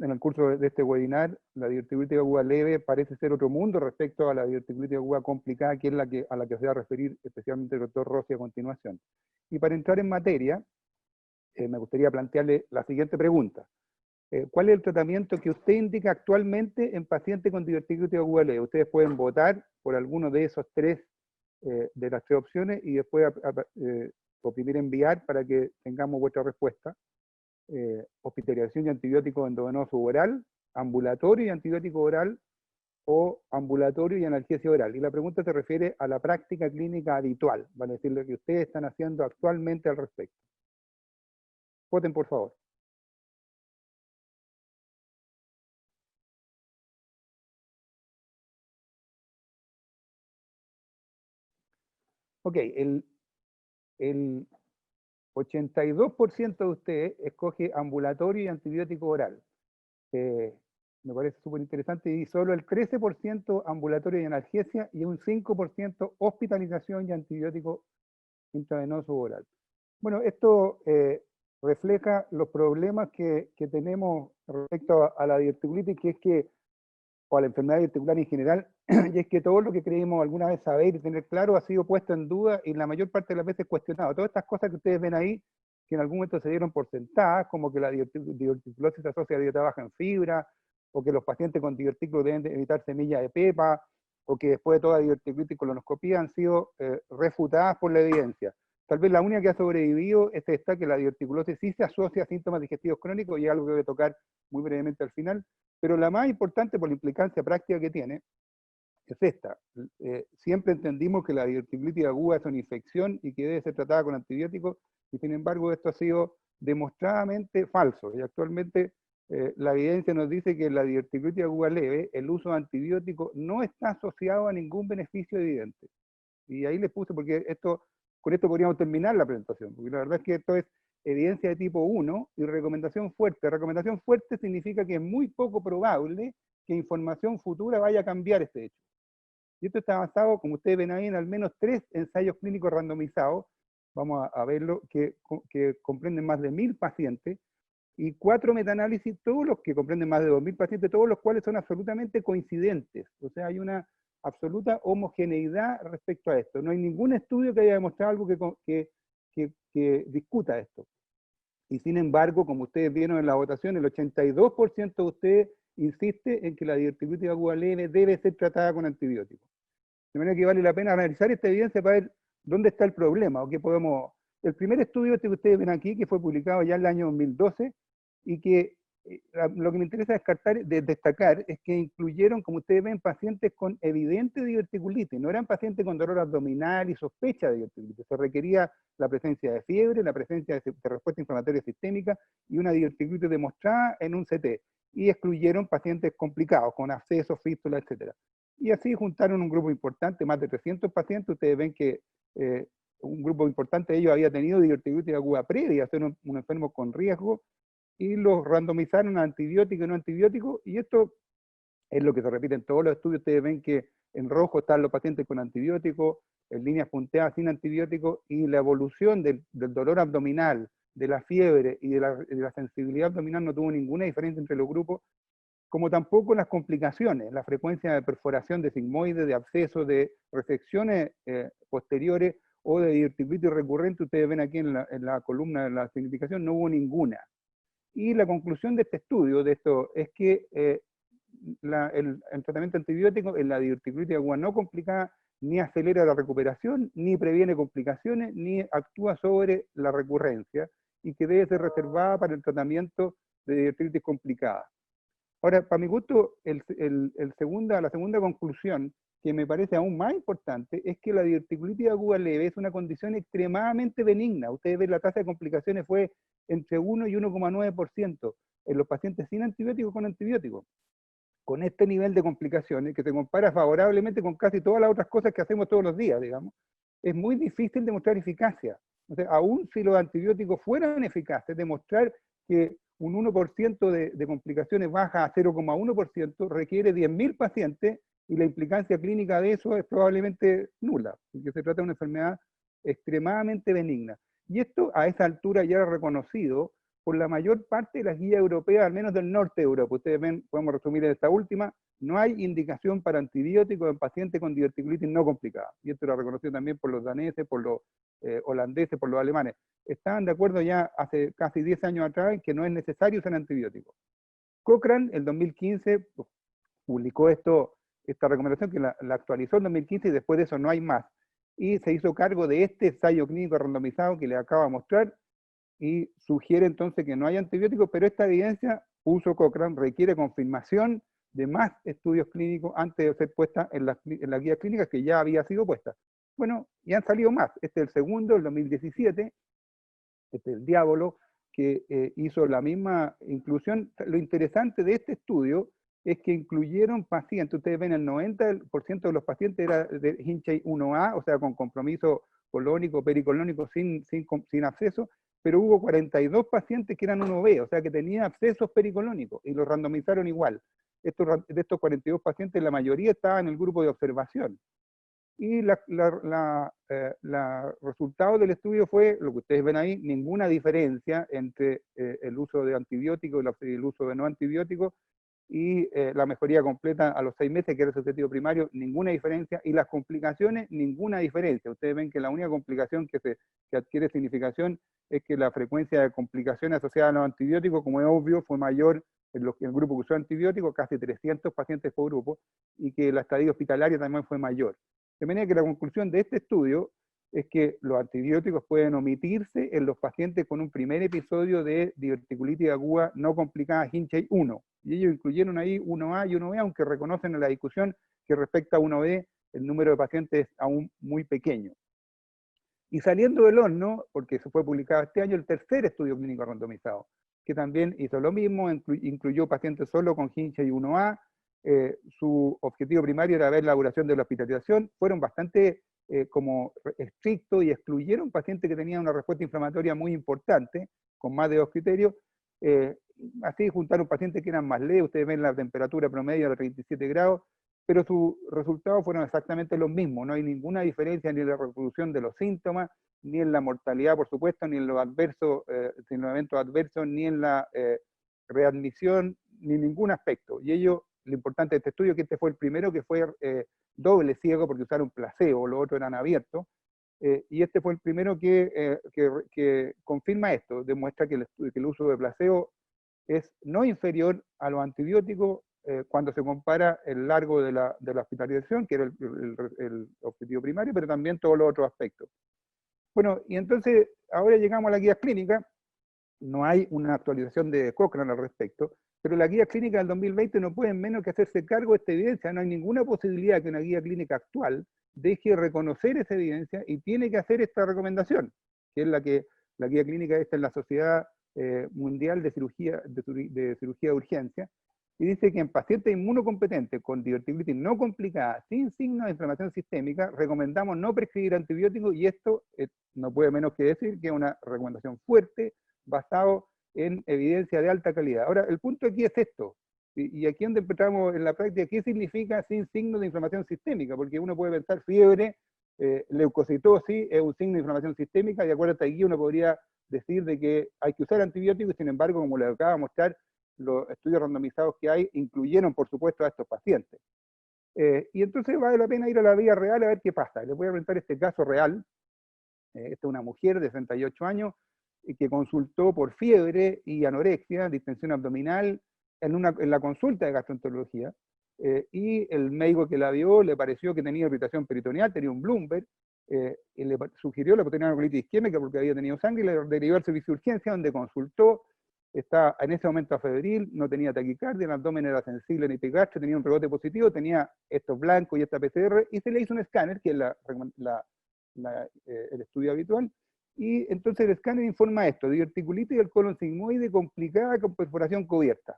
en el curso de este webinar, la diverticulitis aguda leve parece ser otro mundo respecto a la diverticulitis aguda complicada, que es a la que se va a referir especialmente el doctor Rossi a continuación. Y para entrar en materia, me gustaría plantearle la siguiente pregunta. ¿Cuál es el tratamiento que usted indica actualmente en pacientes con diverticulitis aguda leve? Ustedes pueden votar por alguno de esos tres, de las tres opciones, y después oprimir enviar para que tengamos vuestra respuesta. Hospitalización y antibiótico endovenoso oral, ambulatorio y antibiótico oral, o ambulatorio y analgesia oral. Y la pregunta se refiere a la práctica clínica habitual, vale decir, lo que ustedes están haciendo actualmente al respecto. Voten, por favor. Ok, el 82% de ustedes escoge ambulatorio y antibiótico oral. Me parece súper interesante, y solo el 13% ambulatorio y analgesia, y un 5% hospitalización y antibiótico intravenoso oral. Bueno, esto refleja los problemas que tenemos respecto a la diverticulitis, que es que, o a la enfermedad diverticular en general, y es que todo lo que creímos alguna vez saber y tener claro ha sido puesto en duda y la mayor parte de las veces cuestionado. Todas estas cosas que ustedes ven ahí, que en algún momento se dieron por sentadas, como que la diverticulosis se asocia a dieta baja en fibra, o que los pacientes con divertículos deben evitar semillas de pepa, o que después de toda diverticulitis colonoscopía, han sido refutadas por la evidencia. Tal vez la única que ha sobrevivido es esta, que la diverticulosis sí se asocia a síntomas digestivos crónicos, y es algo que voy a tocar muy brevemente al final, pero la más importante por la implicancia práctica que tiene es esta. Siempre entendimos que la diverticulitis aguda es una infección y que debe ser tratada con antibióticos, y sin embargo esto ha sido demostradamente falso, y actualmente la evidencia nos dice que en la diverticulitis aguda leve el uso de antibióticos no está asociado a ningún beneficio evidente. Y ahí les puse, porque con esto podríamos terminar la presentación, porque la verdad es que esto es evidencia de tipo 1 y recomendación fuerte. Recomendación fuerte significa que es muy poco probable que información futura vaya a cambiar este hecho. Y esto está basado, como ustedes ven ahí, en al menos 3 ensayos clínicos randomizados, vamos a verlo, que comprenden más de 1000 pacientes, y 4 metaanálisis, todos los que comprenden más de 2000 pacientes, todos los cuales son absolutamente coincidentes. O sea, hay una absoluta homogeneidad respecto a esto. No hay ningún estudio que haya demostrado algo que discuta esto. Y sin embargo, como ustedes vieron en la votación, el 82% de ustedes insiste en que la diverticulitis aguda leve debe ser tratada con antibióticos. De manera que vale la pena analizar esta evidencia para ver dónde está el problema, o qué podemos... El primer estudio que ustedes ven aquí, que fue publicado ya en el año 2012, y que lo que me interesa destacar es que incluyeron, como ustedes ven, pacientes con evidente diverticulitis. No eran pacientes con dolor abdominal y sospecha de diverticulitis. Se requería la presencia de fiebre, la presencia de respuesta inflamatoria sistémica y una diverticulitis demostrada en un CT. Y excluyeron pacientes complicados, con abscesos, fístulas, etc. Y así juntaron un grupo importante, más de 300 pacientes. Ustedes ven que un grupo importante de ellos había tenido diverticulitis aguda previa, ser un enfermo con riesgo, y los randomizaron a antibiótico y no antibiótico, y esto es lo que se repite en todos los estudios. Ustedes ven que en rojo están los pacientes con antibiótico, en líneas punteadas sin antibiótico, y la evolución del dolor abdominal, de la fiebre y de la sensibilidad abdominal no tuvo ninguna diferencia entre los grupos, como tampoco las complicaciones, la frecuencia de perforación de sigmoides, de abscesos, de resecciones posteriores o de diverticulitis recurrente. Ustedes ven aquí en la columna de la significación, no hubo ninguna. Y la conclusión de este estudio, de esto, es que el tratamiento antibiótico en la diverticulitis aguda no complicada ni acelera la recuperación, ni previene complicaciones, ni actúa sobre la recurrencia, y que debe ser reservada para el tratamiento de diverticulitis complicada. Ahora, para mi gusto, la segunda conclusión, que me parece aún más importante, es que la diverticulitis aguda leve es una condición extremadamente benigna. Ustedes ven, la tasa de complicaciones fue entre 1 y 1,9% en los pacientes sin antibióticos con antibióticos. Con este nivel de complicaciones, que se compara favorablemente con casi todas las otras cosas que hacemos todos los días, digamos, es muy difícil demostrar eficacia. O sea, aún si los antibióticos fueran eficaces, demostrar que un 1% de complicaciones baja a 0,1% requiere 10.000 pacientes, y la implicancia clínica de eso es probablemente nula, porque se trata de una enfermedad extremadamente benigna. Y esto a esa altura ya era reconocido por la mayor parte de las guías europeas, al menos del norte de Europa. Ustedes ven, podemos resumir en esta última, no hay indicación para antibióticos en pacientes con diverticulitis no complicada. Y esto lo reconocido también por los daneses, por los holandeses, por los alemanes. Estaban de acuerdo ya hace casi 10 años atrás en que no es necesario usar antibióticos. Cochrane, en 2015, publicó esta recomendación que la actualizó en 2015 y después de eso no hay más. Y se hizo cargo de este ensayo clínico randomizado que les acabo de mostrar y sugiere entonces que no hay antibióticos, pero esta evidencia, puso Cochrane, requiere confirmación de más estudios clínicos antes de ser puesta en las guías clínicas que ya había sido puesta. Bueno, y han salido más. Este es el segundo, el 2017, este es el Diabolo, que hizo la misma inclusión. Lo interesante de este estudio es que incluyeron pacientes, ustedes ven el 90% de los pacientes era de Hinchey 1A, o sea, con compromiso colónico, pericolónico, sin absceso, pero hubo 42 pacientes que eran 1B, o sea, que tenían abscesos pericolónicos, y los randomizaron igual. De estos 42 pacientes, la mayoría estaban en el grupo de observación. Y resultado del estudio fue, lo que ustedes ven ahí, ninguna diferencia entre el uso de antibióticos y el uso de no antibióticos, y la mejoría completa a los 6 meses, que era el objetivo primario, ninguna diferencia, y las complicaciones, ninguna diferencia. Ustedes ven que la única complicación que adquiere significación es que la frecuencia de complicaciones asociadas a los antibióticos, como es obvio, fue mayor en el grupo que usó antibióticos, casi 300 pacientes por grupo, y que la estadía hospitalaria también fue mayor. De manera que la conclusión de este estudio es que los antibióticos pueden omitirse en los pacientes con un primer episodio de diverticulitis aguda no complicada Hinchey 1. Y ellos incluyeron ahí 1A y 1B, aunque reconocen en la discusión que respecto a 1B el número de pacientes es aún muy pequeño. Y saliendo del horno, porque se fue publicado este año, el tercer estudio clínico randomizado, que también hizo lo mismo, incluyó pacientes solo con Hinchey 1A, su objetivo primario era ver la duración de la hospitalización, fueron bastante como estrictos y excluyeron pacientes que tenían una respuesta inflamatoria muy importante, con más de 2 criterios. Así juntaron pacientes que eran más leves, ustedes ven la temperatura promedio de 37 grados, pero sus resultados fueron exactamente los mismos, no hay ninguna diferencia ni en la reproducción de los síntomas, ni en la mortalidad, por supuesto, ni en los adversos, ni en los eventos adversos, ni en la readmisión, ni en ningún aspecto. Y ello, lo importante de este estudio es que este fue el primero que fue doble ciego, porque usaron placebo, los otros eran abiertos, y este fue el primero que confirma esto, demuestra que el uso de placebo es no inferior a los antibióticos cuando se compara el largo de la hospitalización, que era el objetivo primario, pero también todos los otros aspectos. Bueno, y entonces ahora llegamos a la guía clínica. No hay una actualización de Cochrane al respecto, pero la guía clínica del 2020 no puede menos que hacerse cargo de esta evidencia. No hay ninguna posibilidad que una guía clínica actual deje de reconocer esa evidencia y tiene que hacer esta recomendación, que es la guía clínica esta en la Sociedad Mundial de Cirugía de Urgencia, y dice que en pacientes inmunocompetentes con diverticulitis no complicada, sin signos de inflamación sistémica, recomendamos no prescribir antibióticos, y esto no puede menos que decir que es una recomendación fuerte, basado en evidencia de alta calidad. Ahora, el punto aquí es esto, y aquí donde empezamos en la práctica, ¿qué significa sin signos de inflamación sistémica? Porque uno puede pensar fiebre, leucocitosis es un signo de inflamación sistémica, y de acuerdo a esta guía uno podría decir de que hay que usar antibióticos, y sin embargo, como les acabo de mostrar, los estudios randomizados que hay incluyeron, por supuesto, a estos pacientes. Y entonces vale la pena ir a la vida real a ver qué pasa. Les voy a presentar este caso real. Esta es una mujer de 68 años que consultó por fiebre y anorexia, distensión abdominal, en la consulta de gastroenterología, y el médico que la vio le pareció que tenía irritación peritoneal, tenía un Bloomberg, y le sugirió la tenía una colitis isquémica porque había tenido sangre, y le derivó al servicio de urgencia, donde consultó. Está en ese momento febril, no tenía taquicardia, el abdomen era sensible en epigastrio, tenía un rebote positivo, tenía esto blanco y esta PCR, y se le hizo un escáner, que es el estudio habitual, y entonces el escáner informa esto: diverticulitis del colon sigmoide complicada con perforación cubierta.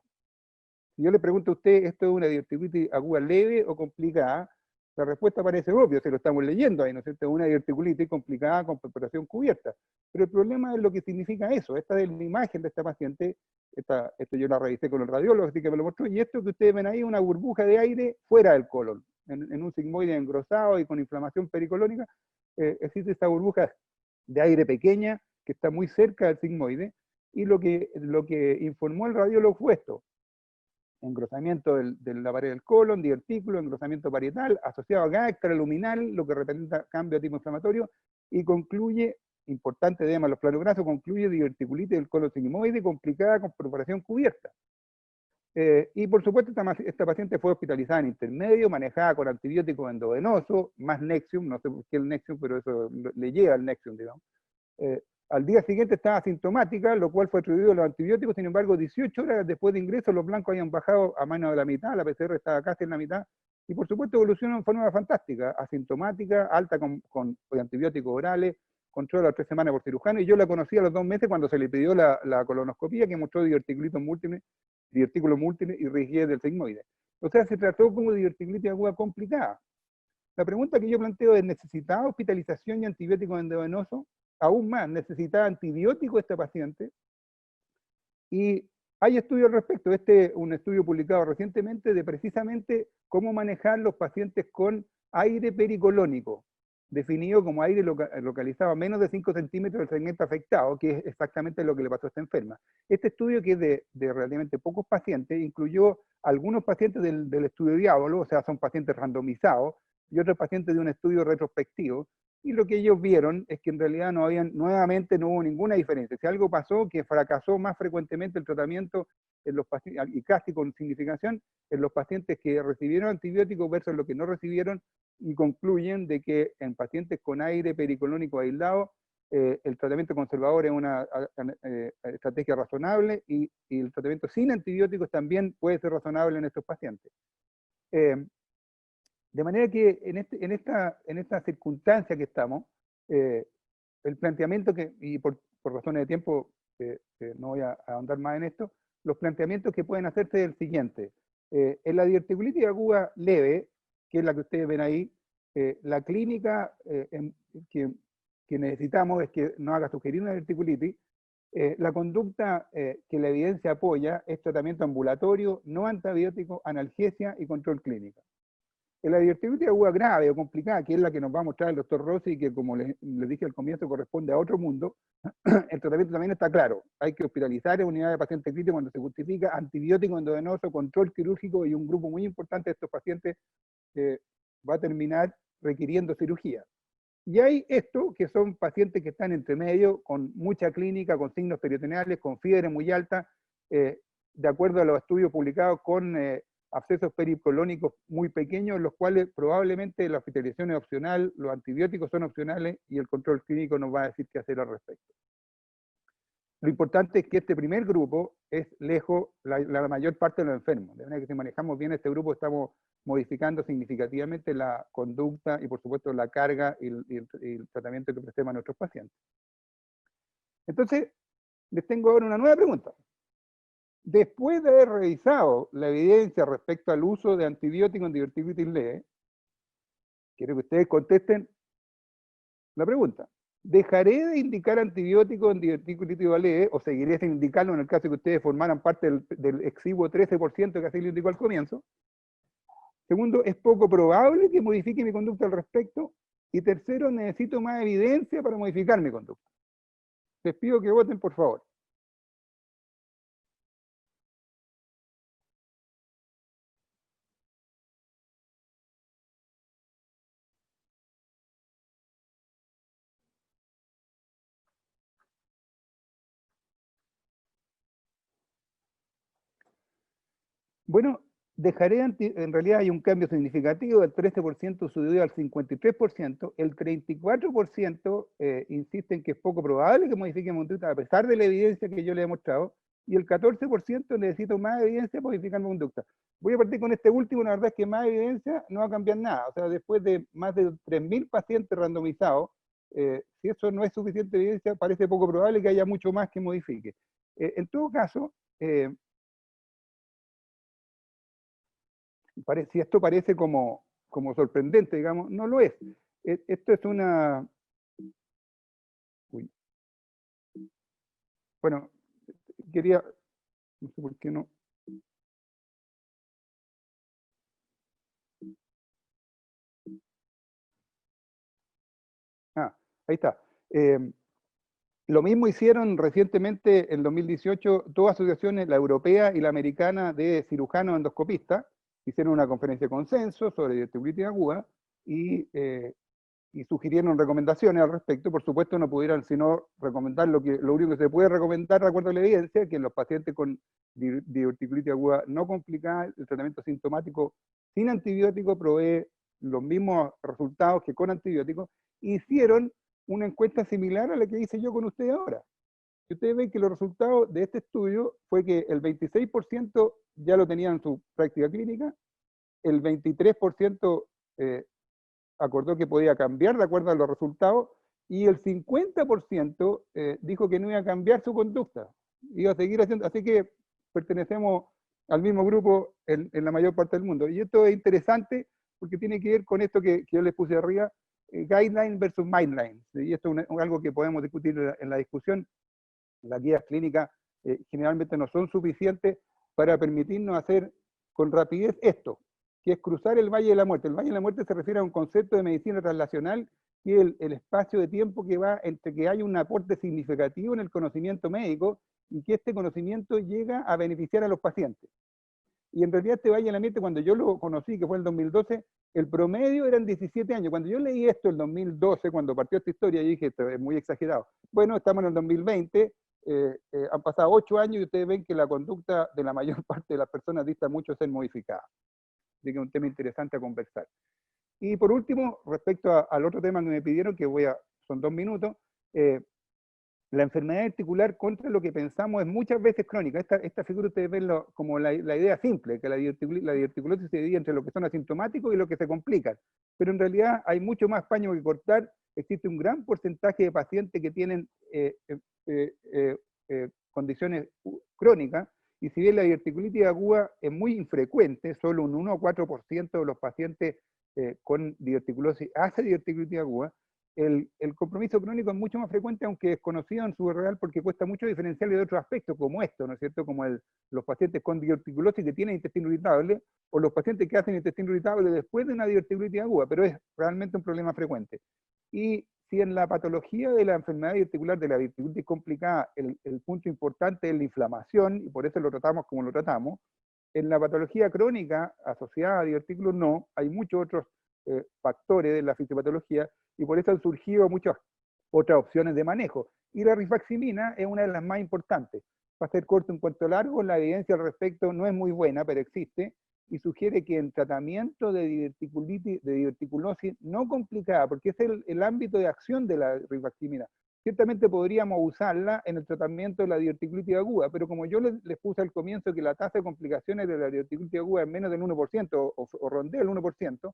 Si yo le pregunto a usted, ¿esto es una diverticulitis aguda leve o complicada?, la respuesta parece obvia, se lo estamos leyendo ahí, ¿no es cierto? Una diverticulitis complicada con perforación cubierta. Pero el problema es lo que significa eso. Esta es la imagen de esta paciente, esto yo la revisé con el radiólogo, así que me lo mostró, y esto que ustedes ven ahí es una burbuja de aire fuera del colon, en un sigmoide engrosado y con inflamación pericolónica. Existe esta burbuja de aire pequeña que está muy cerca del sigmoide, y lo que informó el radiólogo fue esto: engrosamiento de la pared del colon, divertículo, engrosamiento parietal, asociado a gas extraluminal, lo que representa cambio de tipo inflamatorio, y concluye, importante edema en los planos grasos, concluye diverticulitis del colon sigmoide complicada con perforación cubierta. Y por supuesto, esta paciente fue hospitalizada en intermedio, manejada con antibiótico endovenoso, más Nexium, no sé por qué el Nexium, pero eso le llega al Nexium, digamos. Al día siguiente estaba asintomática, lo cual fue atribuido a los antibióticos. Sin embargo, 18 horas después de ingreso, los blancos habían bajado a menos de la mitad, la PCR estaba casi en la mitad, y por supuesto evolucionó en forma fantástica, asintomática, alta con antibióticos orales, control a las 3 semanas por cirujano, y yo la conocí a los 2 meses cuando se le pidió la colonoscopía, que mostró diverticulitis múltiple y rigidez del sigmoide. O sea, se trató como diverticulitis aguda complicada. La pregunta que yo planteo es: ¿necesitaba hospitalización y antibióticos endovenosos? Aún más, ¿necesitaba antibiótico esta paciente? Y hay estudios al respecto. Este es un estudio publicado recientemente de precisamente cómo manejar los pacientes con aire pericolónico, definido como aire localizado a menos de 5 centímetros del segmento afectado, que es exactamente lo que le pasó a esta enferma. Este estudio, que es de relativamente pocos pacientes, incluyó algunos pacientes del estudio Diablo, o sea, son pacientes randomizados, y otros pacientes de un estudio retrospectivo, y lo que ellos vieron es que en realidad nuevamente no hubo ninguna diferencia. Si algo pasó, que fracasó más frecuentemente el tratamiento en los pacientes, y casi con significación, en los pacientes que recibieron antibióticos versus los que no recibieron, y concluyen de que en pacientes con aire pericolónico aislado, el tratamiento conservador es una estrategia razonable, y el tratamiento sin antibióticos también puede ser razonable en estos pacientes. De manera que en esta circunstancia que estamos, el planteamiento y por razones de tiempo no voy a ahondar más en esto, los planteamientos que pueden hacerse es el siguiente. En la diverticulitis aguda leve, que es la que ustedes ven ahí, la clínica que necesitamos es que no haga sugerir una diverticulitis. La conducta que la evidencia apoya es tratamiento ambulatorio, no antibiótico, analgesia y control clínico. En la diverticulitis aguda grave o complicada, que es la que nos va a mostrar el doctor Rossi, y que, como les dije al comienzo, corresponde a otro mundo, el tratamiento también está claro. Hay que hospitalizar en unidad de paciente crítico cuando se justifica, antibiótico endovenoso, control quirúrgico, y un grupo muy importante de estos pacientes va a terminar requiriendo cirugía. Y hay esto, que son pacientes que están entre medio, con mucha clínica, con signos peritoneales, con fiebre muy alta, de acuerdo a los estudios publicados, con abscesos pericolónicos muy pequeños, en los cuales probablemente la hospitalización es opcional, los antibióticos son opcionales, y el control clínico nos va a decir qué hacer al respecto. Lo importante es que este primer grupo es lejos la mayor parte de los enfermos. De manera que si manejamos bien este grupo, estamos modificando significativamente la conducta y, por supuesto, la carga y el tratamiento que prestemos a nuestros pacientes. Entonces, les tengo ahora una nueva pregunta. Después de haber revisado la evidencia respecto al uso de antibióticos en diverticulitis leve, quiero que ustedes contesten la pregunta: ¿dejaré de indicar antibióticos en diverticulitis leve, o seguiré sin indicarlo en el caso de que ustedes formaran parte del exiguo 13% que así lo indicó al comienzo? Segundo, ¿es poco probable que modifique mi conducta al respecto? Y tercero, ¿necesito más evidencia para modificar mi conducta? Les pido que voten, por favor. Bueno, en realidad hay un cambio significativo, del 13% subió al 53%, el 34% insiste en que es poco probable que modifique mi conducta a pesar de la evidencia que yo le he mostrado, y el 14% necesito más evidencia para modificar mi conducta. Voy a partir con este último. La verdad es que más evidencia no va a cambiar nada. O sea, después de más de 3.000 pacientes randomizados, si eso no es suficiente evidencia, parece poco probable que haya mucho más que modifique. En todo caso, si esto parece como sorprendente, digamos, no lo es. Esto es una... Uy. Bueno, quería... No sé por qué no... Ah, ahí está. Lo mismo hicieron recientemente, en 2018, dos asociaciones, la europea y la americana de cirujanos endoscopistas, hicieron una conferencia de consenso sobre diverticulitis aguda y sugirieron recomendaciones al respecto. Por supuesto, no pudieran sino recomendar lo único que se puede recomendar de acuerdo a la evidencia, que en los pacientes con diverticulitis aguda no complicada, el tratamiento sintomático sin antibiótico provee los mismos resultados que con antibióticos. Hicieron una encuesta similar a la que hice yo con ustedes ahora. Y ustedes ven que los resultados de este estudio fue que el 26% ya lo tenían en su práctica clínica, el 23% acordó que podía cambiar de acuerdo a los resultados, y el 50% dijo que no iba a cambiar su conducta, iba a seguir haciendo, así que pertenecemos al mismo grupo en la mayor parte del mundo. Y esto es interesante porque tiene que ver con esto que yo les puse arriba, guideline versus mindline, y esto es algo que podemos discutir en la discusión. Las guías clínicas generalmente no son suficientes para permitirnos hacer con rapidez esto, que es cruzar el Valle de la Muerte. El Valle de la Muerte se refiere a un concepto de medicina translacional, que es el espacio de tiempo que va entre que hay un aporte significativo en el conocimiento médico y que este conocimiento llega a beneficiar a los pacientes. Y en realidad este Valle de la Muerte, cuando yo lo conocí, que fue en el 2012, el promedio eran 17 años. Cuando yo leí esto en 2012, cuando partió esta historia, yo dije, esto es muy exagerado. Bueno, estamos en el 2020, han pasado 8 años y ustedes ven que la conducta de la mayor parte de las personas dista mucho de ser modificada. Así que es un tema interesante a conversar. Y por último, respecto al otro tema que me pidieron, que son 2 minutos, la enfermedad articular contra lo que pensamos es muchas veces crónica. Esta figura ustedes ven como la idea simple, que la diverticulosis se divide entre lo que son asintomáticos y lo que se complican. Pero en realidad hay mucho más paño que cortar. Existe un gran porcentaje de pacientes que tienen condiciones crónicas, y si bien la diverticulitis aguda es muy infrecuente, solo un 1 o 4% de los pacientes con diverticulosis hace diverticulitis aguda, el compromiso crónico es mucho más frecuente, aunque desconocido en su real, porque cuesta mucho diferenciarlo de otros aspectos, como esto, ¿no es cierto? Como los pacientes con diverticulosis que tienen intestino irritable, o los pacientes que hacen intestino irritable después de una diverticulitis aguda, pero es realmente un problema frecuente. Y si en la patología de la enfermedad diverticular, de la diverticulitis complicada, el punto importante es la inflamación, y por eso lo tratamos como lo tratamos, en la patología crónica asociada a divertículos no, hay muchos otros factores de la fisiopatología, y por eso han surgido muchas otras opciones de manejo. Y la rifaximina es una de las más importantes. Para ser corto en cuanto largo, la evidencia al respecto no es muy buena, pero existe, y sugiere que en tratamiento de diverticulosis no complicada, porque es el ámbito de acción de la rifaximina, ciertamente podríamos usarla en el tratamiento de la diverticulitis aguda, pero como yo les puse al comienzo que la tasa de complicaciones de la diverticulitis aguda es menos del 1%, o rondea el 1%,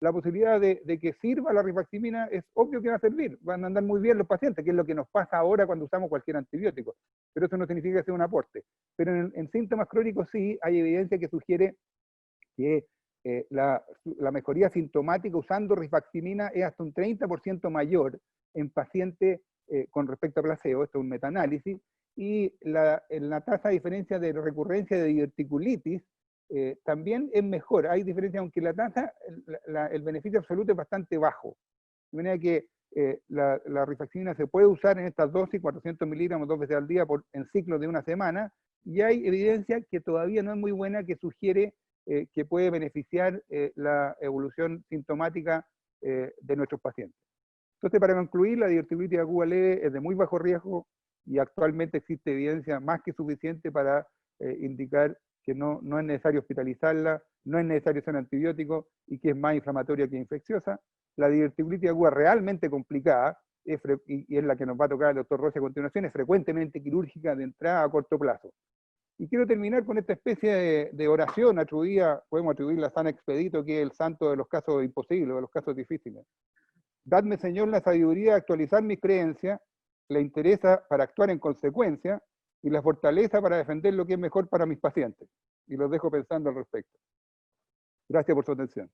la posibilidad de que sirva la rifaximina es obvio que va a servir, van a andar muy bien los pacientes, que es lo que nos pasa ahora cuando usamos cualquier antibiótico, pero eso no significa que sea un aporte. Pero en síntomas crónicos sí hay evidencia que sugiere que la mejoría sintomática usando rifaximina es hasta un 30% mayor en pacientes con respecto a placebo, esto es un metaanálisis, y la tasa de diferencia de recurrencia de diverticulitis también es mejor. Hay diferencia, aunque la tasa, el beneficio absoluto es bastante bajo. De manera que la rifaximina se puede usar en estas dosis, 400 miligramos 2 veces al día en ciclos de una semana, y hay evidencia que todavía no es muy buena, que sugiere que puede beneficiar la evolución sintomática de nuestros pacientes. Entonces, para concluir, la diverticulitis aguda leve es de muy bajo riesgo y actualmente existe evidencia más que suficiente para indicar que no es necesario hospitalizarla, no es necesario usar antibióticos y que es más inflamatoria que infecciosa. La diverticulitis aguda realmente complicada, y es la que nos va a tocar el doctor Rossi a continuación, es frecuentemente quirúrgica de entrada a corto plazo. Y quiero terminar con esta especie de oración atribuida, podemos atribuirla a San Expedito, que es el santo de los casos imposibles, de los casos difíciles. Dadme, Señor, la sabiduría de actualizar mis creencias, la interesa para actuar en consecuencia y la fortaleza para defender lo que es mejor para mis pacientes. Y los dejo pensando al respecto. Gracias por su atención.